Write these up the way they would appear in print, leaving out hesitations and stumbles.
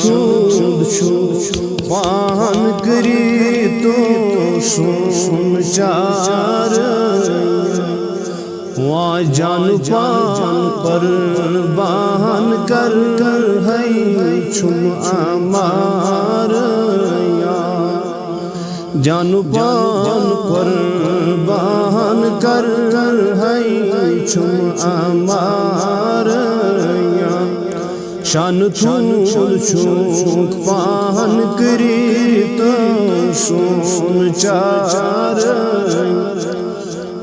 تھود چھو پان کری تو سون چار وا جان پان قربان کر ہے چھم امار جان پان قربان کر ہے چھم امار شان تھود چھوک پان کری تو سون چار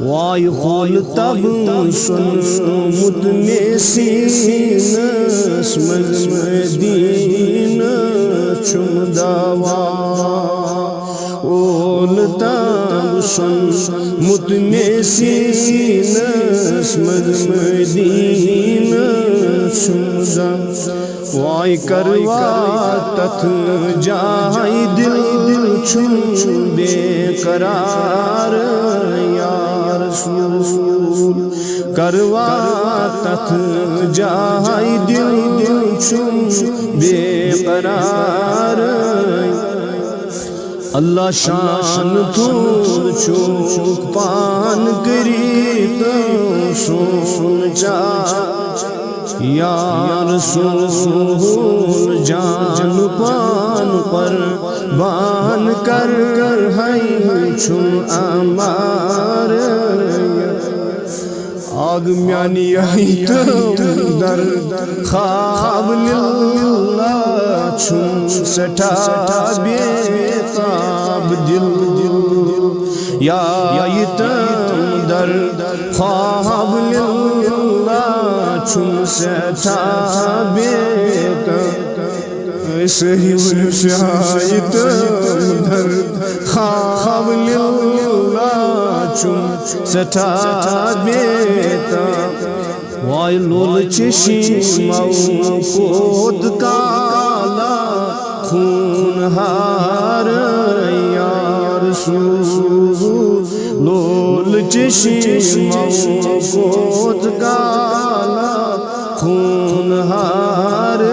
وائی خول تب سن مت میں سینس مدین چھم داوا اول تب سن مت میں سینس مدین چھم داوا وائی کروا تتھ جائی دل چھم بے قرار یا رسول کروا تتھ جائی دل چھم بے قرار اللہ شان تھود چھوک پان کری تو سون چار یا رسول جان پان قربان کر ہے چھم امار آگ میانی تم در خواب للہ چھم سٹھا بیتاب دل یا تم در خواب للہ چھم سٹھا بیتاب صحیح ولشایت در خواب للہ چھم سٹھا بیتاب وائی لول چشی موت کالا خون ہار یا رسول لول چشی موت کالا خون ہار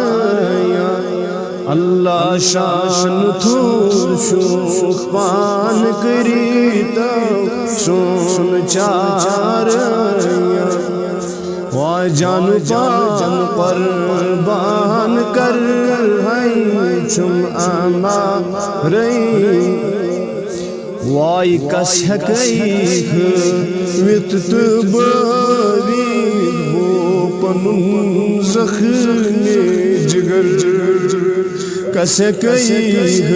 اللہ شان تھود چھوک پان کری تو سون چار وا جان پان قربان کر ہے چھم امار وائی کس ہیکیہ وت تو بارید بو پنن زخم جگر کس ہیکیہ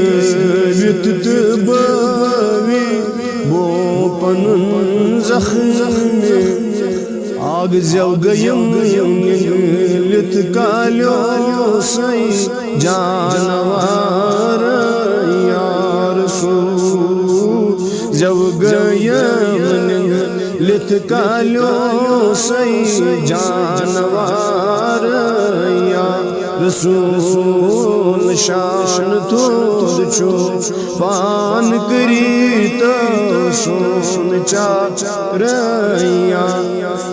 وت تو بارید بو پنن زخم آگ زیو گیم لت کالیو سی جانوار یا رسول زیو گیم لت کالیو سی جانوار یا رسول شان تھود چھوک پان کری تو سون چار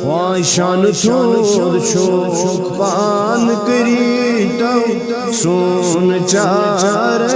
وائی شان تھود چھوک پان کری تو سون چار